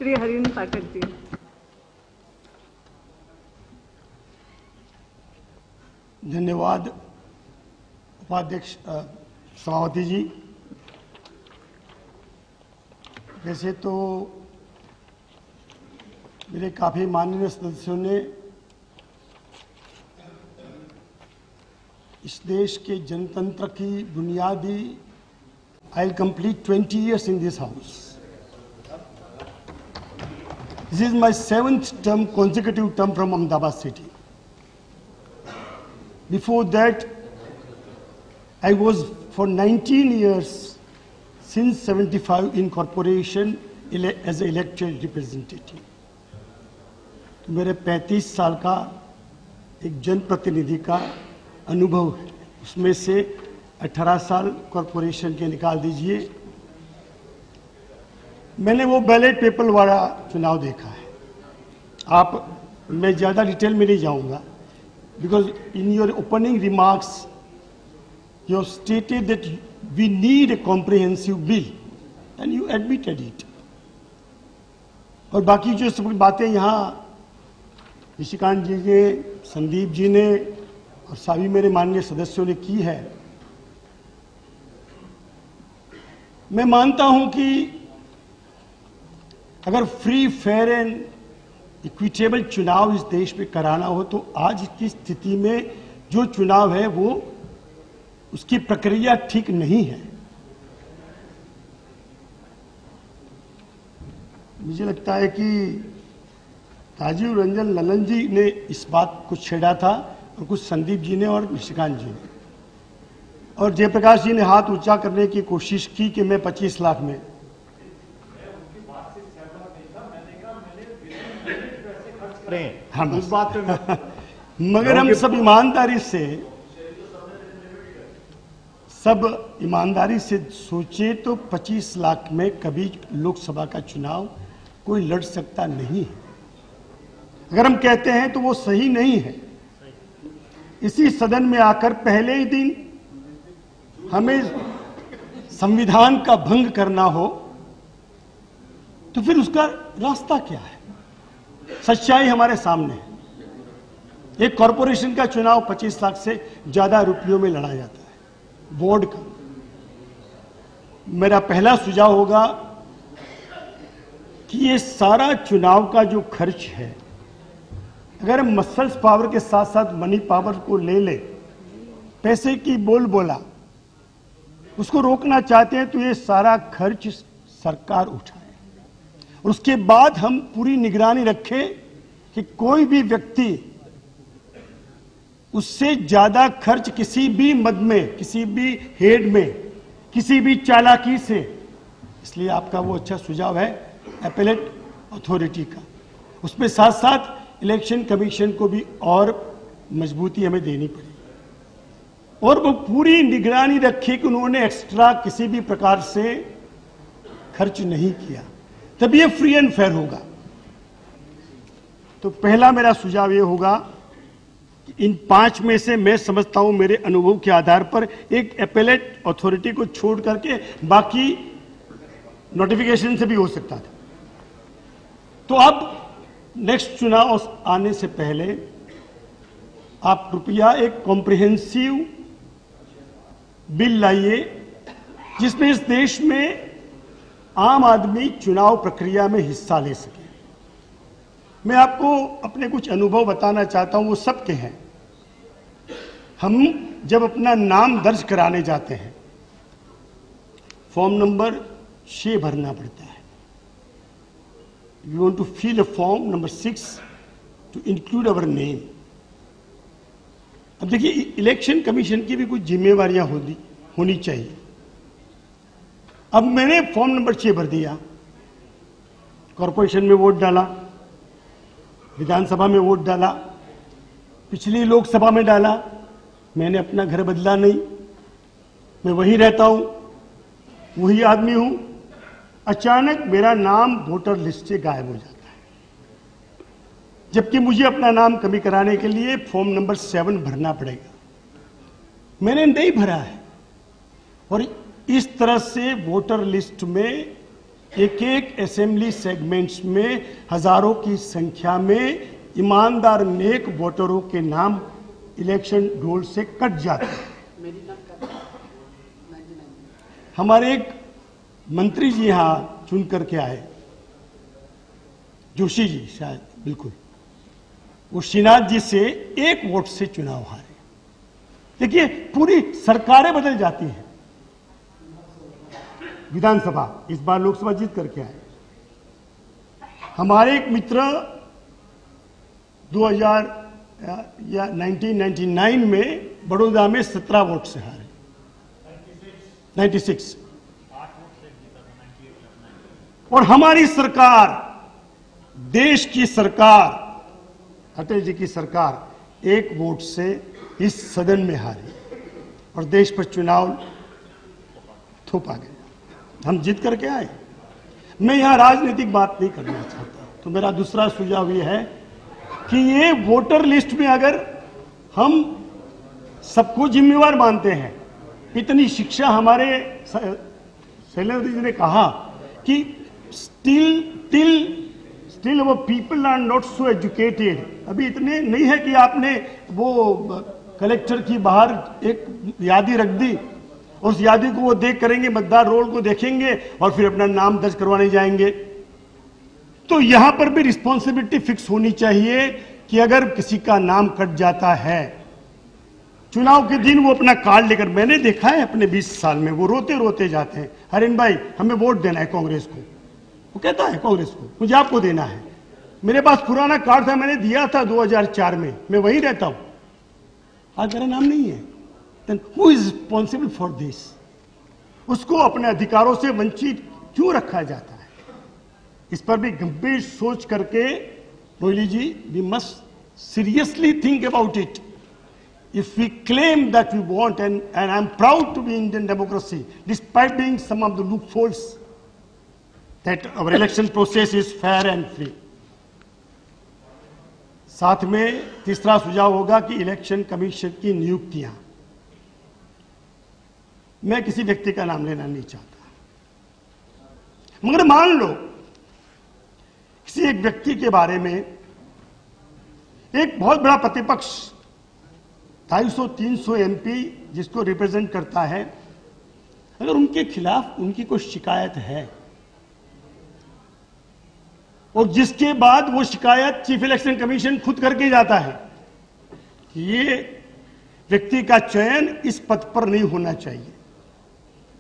श्री हरिन पाठक जी। धन्यवाद उपाध्यक्ष सभापति जी। वैसे तो मेरे काफी माननीय सदस्यों ने इस देश के जनतंत्र की बुनियादी I will complete 20 years in this house. This is my 7th term, consecutive term from Ahmedabad city. Before that, I was for 19 years since 75 in corporation as an elected representative. तो मेरे 35 साल का एक जनप्रतिनिधि का अनुभव है, उसमें से 18 साल कॉरपोरेशन के निकाल दीजिए। मैंने वो बैलेट पेपर वाला चुनाव देखा है। मैं ज़्यादा डिटेल में नहीं जाऊंगा, because in your opening remarks you stated that we need a comprehensive bill and you admitted it. और बाकी जो सब बातें यहाँ निशिकांत जी ने, संदीप जी ने और सभी मेरे माननीय सदस्यों ने की है, मैं मानता हूं कि अगर फ्री, फेयर एंड इक्विटेबल चुनाव इस देश में कराना हो तो आज की स्थिति में जो चुनाव है वो उसकी प्रक्रिया ठीक नहीं है। मुझे लगता है कि राजीव रंजन ललन जी ने इस बात को छेड़ा था और कुछ संदीप जी ने और निशिकांत जी ने, और जयप्रकाश जी ने हाथ ऊंचा करने की कोशिश की कि मैं 25 लाख में। हाँ, उस बात पे मगर हम सब ईमानदारी से सोचे तो 25 लाख में कभी लोकसभा का चुनाव कोई लड़ सकता नहीं है। अगर हम कहते हैं तो वो सही नहीं है। इसी सदन में आकर पहले ही दिन हमें संविधान का भंग करना हो तो फिर उसका रास्ता क्या है? सच्चाई हमारे सामने है। एक कॉरपोरेशन का चुनाव 25 लाख से ज्यादा रुपयों में लड़ा जाता है, बोर्ड का। मेरा पहला सुझाव होगा कि ये सारा चुनाव का जो खर्च है, अगर हम मसल्स पावर के साथ साथ मनी पावर को ले ले, पैसे की बोला उसको रोकना चाहते हैं तो ये सारा खर्च सरकार उठाए और उसके बाद हम पूरी निगरानी रखें कि कोई भी व्यक्ति उससे ज्यादा खर्च किसी भी मद में, किसी भी हेड में, किसी भी चालाकी से। इसलिए आपका वो अच्छा सुझाव है एपेलेट अथॉरिटी का, उसमें साथ साथ इलेक्शन कमीशन को भी और मजबूती हमें देनी पड़ेगी और वो पूरी निगरानी रखे कि उन्होंने एक्स्ट्रा किसी भी प्रकार से खर्च नहीं किया, तब ये फ्री एंड फेयर होगा। तो पहला मेरा सुझाव ये होगा कि इन 5 में से मैं समझता हूं मेरे अनुभव के आधार पर एक एपेलेट अथॉरिटी को छोड़ करके बाकी नोटिफिकेशन से भी हो सकता था। तो अब नेक्स्ट चुनाव आने से पहले आप कृपया एक कॉम्प्रिहेंसिव बिल लाइए जिसमें इस देश में आम आदमी चुनाव प्रक्रिया में हिस्सा ले सके। मैं आपको अपने कुछ अनुभव बताना चाहता हूं, वो सबके हैं। हम जब अपना नाम दर्ज कराने जाते हैं, फॉर्म नंबर 6 भरना पड़ता है। We want to fill a form number 6 to include our name. अब देखिए, इलेक्शन कमीशन की भी कुछ जिम्मेवारियां होनी चाहिए। अब मैंने फॉर्म नंबर 6 भर दिया, कॉर्पोरेशन में वोट डाला, विधानसभा में वोट डाला, पिछली लोकसभा में डाला। मैंने अपना घर बदला नहीं, मैं वहीं रहता हूं, वही आदमी हूं। अचानक मेरा नाम वोटर लिस्ट से गायब हो जाता है, जबकि मुझे अपना नाम कमी कराने के लिए फॉर्म नंबर 7 भरना पड़ेगा। मैंने नहीं भरा है और इस तरह से वोटर लिस्ट में एक एक असेंबली सेगमेंट्स में हजारों की संख्या में ईमानदार नेक वोटरों के नाम इलेक्शन रोल से कट जाते हैं। हमारे एक मंत्री जी यहां चुन करके आए, जोशी जी शायद, बिल्कुल, वो श्रीनाथ जी से एक वोट से चुनाव हारे। देखिए, पूरी सरकारें बदल जाती हैं। विधानसभा इस बार लोकसभा जीत करके आए। हमारे एक मित्र 1999 में बड़ौदा में 17 वोट से हारे, 96। और हमारी सरकार, देश की सरकार, अटल जी की सरकार एक वोट से इस सदन में हारी और देश पर चुनाव थोपा गया। हम जीत करके आए। मैं यहां राजनीतिक बात नहीं करना चाहता, तो मेरा दूसरा सुझाव यह है कि ये वोटर लिस्ट में अगर हम सबको जिम्मेवार मानते हैं, इतनी शिक्षा, हमारे शैलेंद्र जी ने कहा कि स्टिल वो people are not so educated. अभी इतने नहीं है कि आपने वो कलेक्टर की बाहर एक यादी रख दी, उस यादी को वो देख करेंगे, मतदार रोल को देखेंगे और फिर अपना नाम दर्ज करवाने जाएंगे। तो यहां पर भी रिस्पॉन्सिबिलिटी फिक्स होनी चाहिए कि अगर किसी का नाम कट जाता है चुनाव के दिन, वो अपना कार्ड लेकर, मैंने देखा है अपने 20 साल में, वो रोते रोते जाते हैं, हरिन भाई हमें वोट देना है कांग्रेस को। वो कहता है कांग्रेस को मुझे आपको देना है। मेरे पास पुराना कार्ड था, मैंने दिया था 2004 में, मैं वहीं रहता हूं, आज मेरा नाम नहीं है। Then who is responsible for this? उसको अपने अधिकारों से वंचित क्यों रखा जाता है? इस पर भी गंभीर सोच करके Moily ji, we must seriously think about it. If we claim that we want, and I'm proud to be Indian democracy, despite being some of the loopholes, that our election process is fair and free. साथ में तीसरा सुझाव होगा कि election commission की नियुक्तियां, मैं किसी व्यक्ति का नाम लेना नहीं चाहता, मगर मान लो किसी एक व्यक्ति के बारे में एक बहुत बड़ा प्रतिपक्ष 250-300 एमपी जिसको रिप्रेजेंट करता है, अगर उनके खिलाफ उनकी कोई शिकायत है और जिसके बाद वो शिकायत चीफ इलेक्शन कमीशन खुद करके जाता है कि ये व्यक्ति का चयन इस पद पर नहीं होना चाहिए,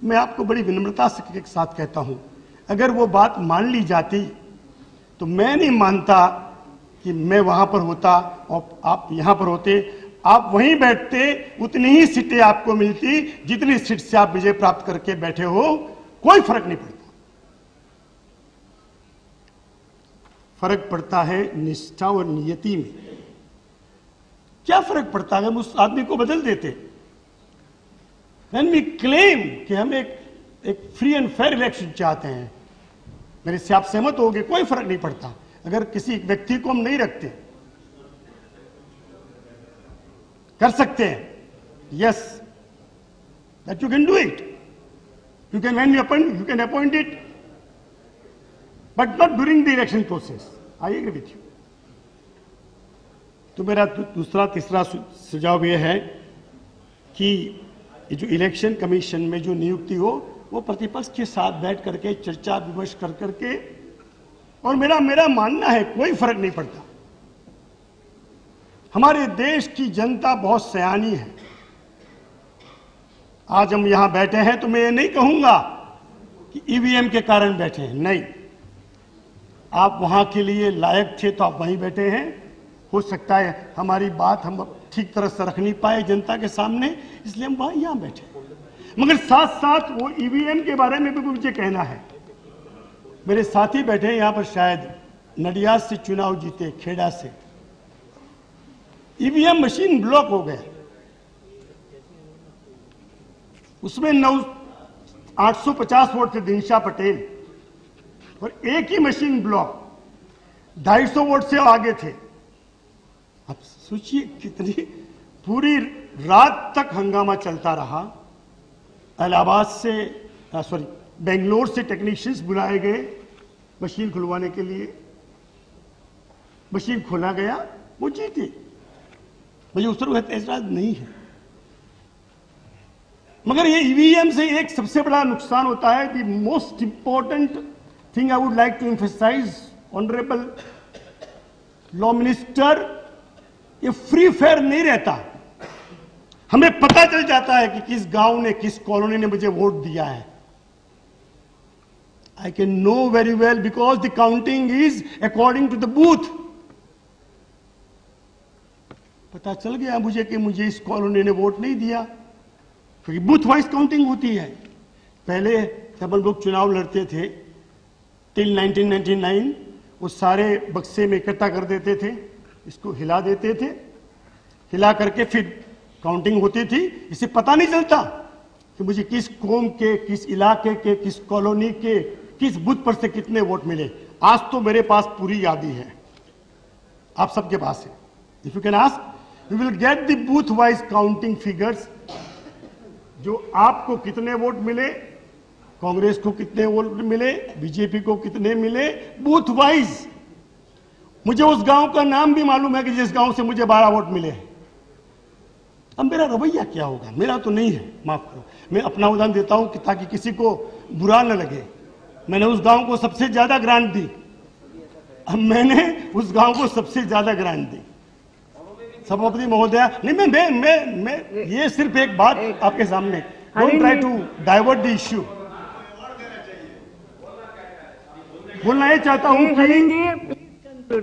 मैं आपको बड़ी विनम्रता के साथ कहता हूं, अगर वो बात मान ली जाती तो मैं नहीं मानता कि मैं वहां पर होता और आप यहां पर होते, आप वहीं बैठते, उतनी ही सीटें आपको मिलती जितनी सीट से आप विजय प्राप्त करके बैठे हो, कोई फर्क नहीं पड़ता। फर्क पड़ता है निष्ठा और नियति में। क्या फर्क पड़ता है हम उस आदमी को बदल देते? When we claim कि हम एक फ्री एंड फेयर इलेक्शन चाहते हैं, मेरे से आप सहमत होंगे, कोई फर्क नहीं पड़ता अगर किसी व्यक्ति को हम नहीं रखते। कर सकते हैं, yes, that you can do it, you can, when you can appoint it, but not during the election process. I agree with you. तो मेरा दूसरा तीसरा सुझाव यह है कि जो इलेक्शन कमीशन में जो नियुक्ति हो वो प्रतिपक्ष के साथ बैठ करके चर्चा विमर्श कर करके, और मेरा मानना है कोई फर्क नहीं पड़ता। हमारे देश की जनता बहुत सयानी है। आज हम यहां बैठे हैं तो मैं ये नहीं कहूंगा कि ईवीएम के कारण बैठे हैं, नहीं, आप वहां के लिए लायक थे तो आप वहीं बैठे हैं। हो सकता है हमारी बात हम ठीक तरह से रख नहीं पाए जनता के सामने, इसलिए हम वहां यहां बैठे। मगर साथ साथ वो ईवीएम के बारे में भी मुझे कहना है। मेरे साथी बैठे हैं यहां पर, शायद नडियाद से चुनाव जीते, खेड़ा से, ईवीएम मशीन ब्लॉक हो गए, उसमें 850 वोट थे दिनशा पटेल, और एक ही मशीन ब्लॉक 250 वोट से आगे थे। अब सोचिए कितनी, पूरी रात तक हंगामा चलता रहा। इलाहाबाद से बेंगलोर से टेक्नीशियंस बुलाए गए मशीन खुलवाने के लिए, मशीन खोला गया, वो जीती। मुझे उस तरह ऐतराज नहीं है, मगर ये ईवीएम से एक सबसे बड़ा नुकसान होता है। The most important thing I would like to emphasise honourable law minister, ये फ्री फेयर नहीं रहता। हमें पता चल जाता है कि किस गांव ने, किस कॉलोनी ने मुझे वोट दिया है। I can know very well because the counting is according to the booth. पता चल गया मुझे कि मुझे इस कॉलोनी ने वोट नहीं दिया, क्योंकि बूथ वाइज काउंटिंग होती है। पहले जब हम लोग चुनाव लड़ते थे टिल 1999, वो सारे बक्से में इकट्ठा कर देते थे, इसको हिला देते थे, हिला करके फिर काउंटिंग होती थी। इसे पता नहीं चलता कि मुझे किस कौम के, किस इलाके के, किस कॉलोनी के, किस बूथ पर से कितने वोट मिले। आज तो मेरे पास पूरी यादी है, आप सबके पास है। If you can ask, you will get the booth wise counting figures, जो आपको कितने वोट मिले, कांग्रेस को कितने वोट मिले, बीजेपी को कितने मिले, बूथ वाइज। मुझे उस गांव का नाम भी मालूम है कि जिस गांव से मुझे 12 वोट मिले। अब मेरा रवैया क्या होगा? मेरा तो नहीं है, माफ करो, मैं अपना उदाहरण देता हूं कि ताकि किसी को बुरा न लगे। मैंने उस गांव को सबसे ज्यादा ग्रांट दी, अब मैंने उस गांव को सबसे ज्यादा ग्रांट दी। सभापति महोदया, नहीं मैं ये सिर्फ एक बात आपके सामने, don't try to divert the issue. बोलना ये चाहता हूं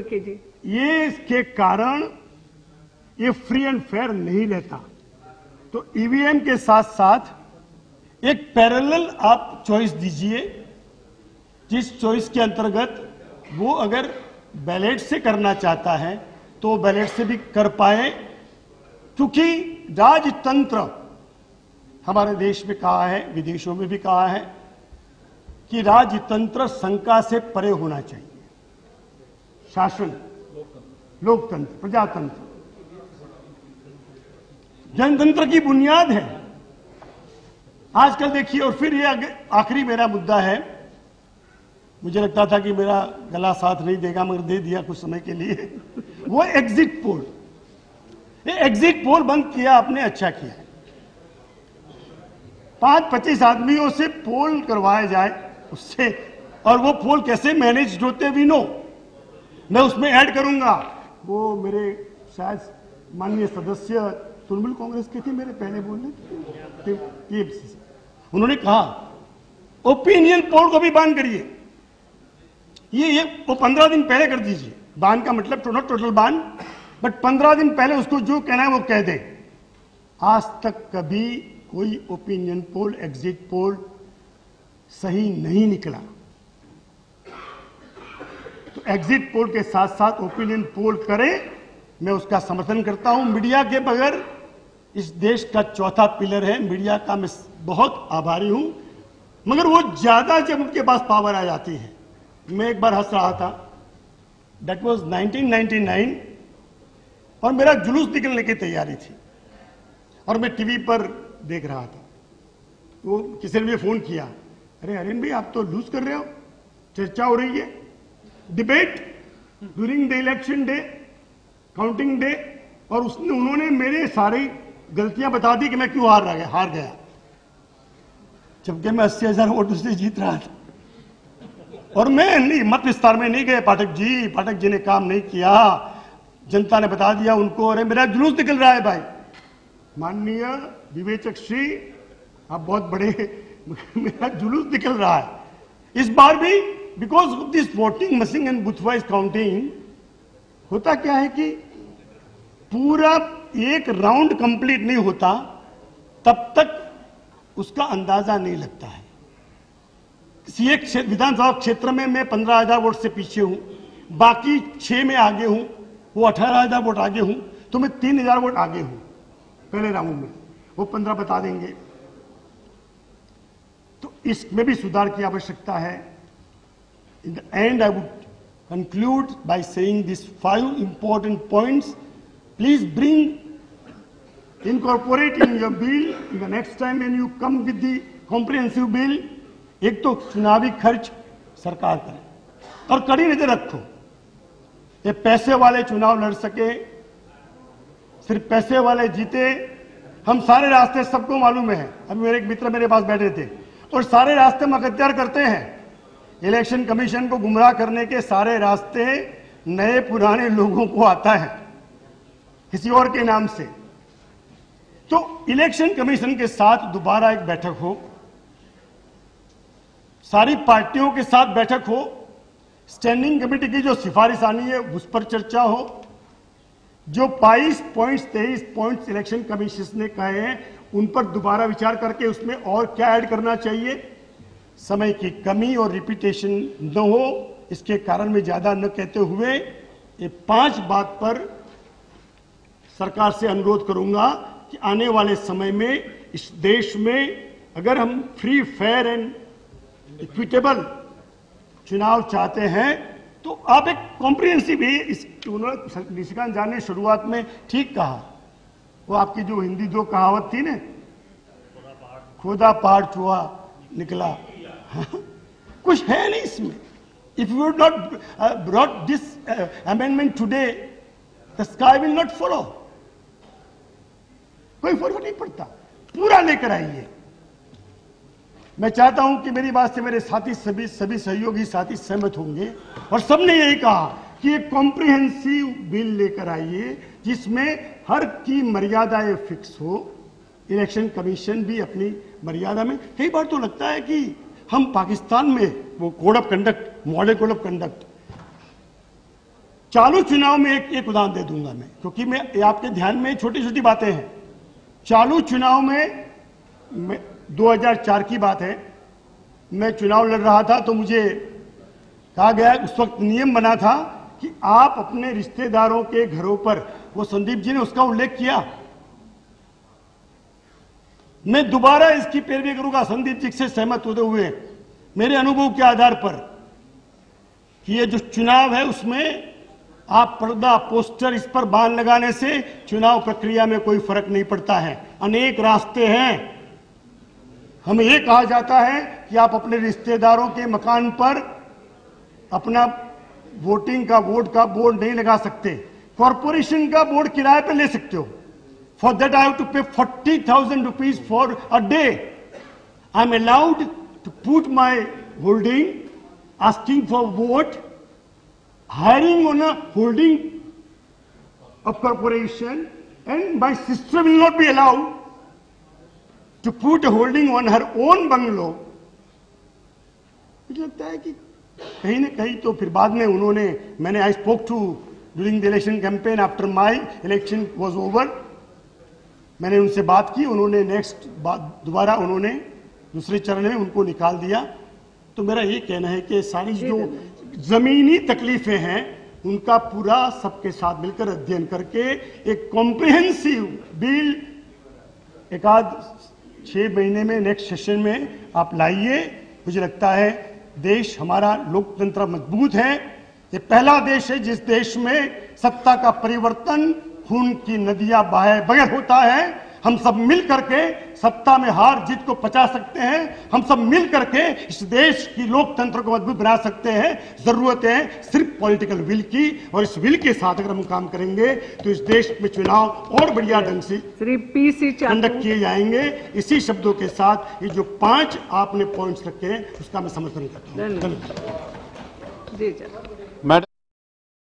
कि ये इसके कारण ये फ्री एंड फेयर नहीं रहता। तो ईवीएम के साथ साथ एक पैरेलल आप चॉइस दीजिए, जिस चॉइस के अंतर्गत वो अगर बैलेट से करना चाहता है तो बैलेट से भी कर पाए, क्योंकि राजतंत्र हमारे देश में कहा है, विदेशों में भी कहा है कि राजतंत्र शंका से परे होना चाहिए। शासन, लोकतंत्र, प्रजातंत्र जनतंत्र की बुनियाद है। आजकल देखिए, और फिर ये आखिरी मेरा मुद्दा है, मुझे लगता था कि मेरा गला साथ नहीं देगा मगर दे दिया कुछ समय के लिए। वो एग्जिट पोल, ये एग्जिट पोल बंद किया आपने, अच्छा किया। 5-25 आदमियों से पोल करवाया जाए उससे, और वो पोल कैसे मैनेज होते वी नो। मैं उसमें ऐड करूंगा, वो मेरे शायद माननीय सदस्य तृणमूल कांग्रेस के थे, मेरे पहले बोलने, उन्होंने कहा ओपिनियन पोल को भी बैन करिए। ये वो 15 दिन पहले कर दीजिए। बैन का मतलब टोटल बैन, बट 15 दिन पहले उसको जो कहना है वो कह दे। आज तक कभी कोई ओपिनियन पोल, एग्जिट पोल सही नहीं निकला। तो एग्जिट पोल के साथ साथ ओपिनियन पोल करें, मैं उसका समर्थन करता हूं। मीडिया के बगैर इस देश का चौथा पिलर है, मीडिया का मैं बहुत आभारी हूं, मगर वो ज्यादा जब उनके पास पावर आ जाती है। मैं एक बार हंस रहा था, दैट वाज 1999, और मेरा जुलूस निकलने की तैयारी थी और मैं टीवी पर देख रहा था। तो किसी ने मुझे फोन किया, अरे अरेन भाई आप तो लूज कर रहे हो, चर्चा हो रही है, debate during the election day, counting day, और उन्होंने मेरे सारी गलतियां बता दी कि मैं क्यों हार गया, जबकि मैं 80,000 वोटों से जीत रहा था। और मैं नहीं, मत विस्तार में नहीं गए, पाठक जी ने काम नहीं किया, जनता ने बता दिया उनको, अरे मेरा जुलूस निकल रहा है भाई। माननीय विवेचक श्री, आप बहुत बड़े, मेरा जुलूस निकल रहा है। इस बार भी because of this voting machine and booth wise counting, होता क्या है कि पूरा एक राउंड कंप्लीट नहीं होता तब तक उसका अंदाजा नहीं लगता है। किसी एक विधानसभा क्षेत्र में मैं 15,000 वोट से पीछे हूं, बाकी 6 में आगे हूं, वो 18,000 वोट आगे हूं, तो मैं 3,000 वोट आगे हूं पहले राउंड में, वो 15 बता देंगे। तो इसमें भी सुधार की आवश्यकता है। In the and I would conclude by saying these 5 important points. Please incorporate in your bill the next time when you come with the comprehensive bill. एक तो चुनावी खर्च सरकार करे और कड़ी नजर रखो, ये पैसे वाले चुनाव लड़ सके, सिर्फ पैसे वाले जीते। हम सारे रास्ते सबको मालूम है, अभी मेरे एक मित्र मेरे पास बैठे थे, और सारे रास्ते मकद्दर करते हैं। इलेक्शन कमीशन को गुमराह करने के सारे रास्ते नए पुराने लोगों को आता है किसी और के नाम से। तो इलेक्शन कमीशन के साथ दोबारा एक बैठक हो, सारी पार्टियों के साथ बैठक हो, स्टैंडिंग कमेटी की जो सिफारिश आनी है उस पर चर्चा हो, जो 22 पॉइंट्स 23 पॉइंट्स इलेक्शन कमीशन ने कहे हैं उन पर दोबारा विचार करके उसमें और क्या ऐड करना चाहिए। समय की कमी और रिपीटेशन न हो, इसके कारण में ज्यादा न कहते हुए ये 5 बात पर सरकार से अनुरोध करूंगा कि आने वाले समय में इस देश में अगर हम फ्री, फेयर एंड इक्विटेबल चुनाव चाहते हैं तो आप एक कॉम्प्रिहेंसिव, इस निशिकांत झा ने शुरुआत में ठीक कहा, वो आपकी जो हिंदी जो कहावत थी ना, खोदा पहाड़ चुहा निकला, कुछ है नहीं इसमें। If you not brought this amendment today the sky will not follow, कोई फर्क नहीं पड़ता, पूरा लेकर आइए। मैं चाहता हूं कि मेरी बात से मेरे साथी सभी सहयोगी साथी सहमत होंगे, और सबने यही कहा कि एक कॉम्प्रिहेंसिव बिल लेकर आइए जिसमें हर की मर्यादाएं फिक्स हो, इलेक्शन कमीशन भी अपनी मर्यादा में। कई बार तो लगता है कि हम पाकिस्तान में वो code of conduct, model code of conduct, चालू चुनाव में एक उदाहरण दे दूंगा मैं, क्योंकि मैं आपके ध्यान में छोटी छोटी बातें हैं। चालू चुनाव में 2004 की बात है, मैं चुनाव लड़ रहा था तो मुझे कहा गया, उस वक्त नियम बना था कि आप अपने रिश्तेदारों के घरों पर, वो संदीप जी ने उसका उल्लेख किया, मैं दोबारा इसकी पैरवी करूंगा संदीप जी से सहमत होते हुए मेरे अनुभव के आधार पर, कि ये जो चुनाव है उसमें आप पर्दा, पोस्टर, इस पर बान लगाने से चुनाव प्रक्रिया में कोई फर्क नहीं पड़ता है। अनेक रास्ते हैं। हमें यह कहा जाता है कि आप अपने रिश्तेदारों के मकान पर अपना वोटिंग का, वोट का बोर्ड नहीं लगा सकते, कॉरपोरेशन का बोर्ड किराए पर ले सकते हो। For that I have to pay 40,000 rupees for a day. I am allowed to put my holding, asking for vote, hiring on a holding of corporation, and my sister will not be allowed to put a holding on her own bungalow। मुझे लगता है कि कहीं ना कहीं तो फिर बाद में उन्होंने, मैंने I spoke to during the election campaign after my election was over, मैंने उनसे बात की, उन्होंने नेक्स्ट दोबारा उन्होंने दूसरे चरण में उनको निकाल दिया। तो मेरा ये कहना है कि सारी जो जमीनी तकलीफें हैं उनका पूरा सबके साथ मिलकर अध्ययन करके एक कॉम्प्रिहेंसिव बिल एक आध 6 महीने में नेक्स्ट सेशन में आप लाइए। मुझे लगता है देश हमारा लोकतंत्र मजबूत है। ये पहला देश है जिस देश में सत्ता का परिवर्तन खून की नदियां बहाए बगैर होता है। हम सब मिल करके सत्ता में हार जीत को पचा सकते हैं। हम सब मिल करके इस देश की लोकतंत्र को मजबूत बना सकते हैं। जरूरत है सिर्फ पॉलिटिकल विल की, और इस विल के साथ अगर हम काम करेंगे तो इस देश में चुनाव और बढ़िया ढंग से कंडक्ट किए जाएंगे। इसी शब्दों के साथ ये जो 5 आपने पॉइंट्स रखे हैं उसका मैं समर्थन करता हूँ। धन्यवाद।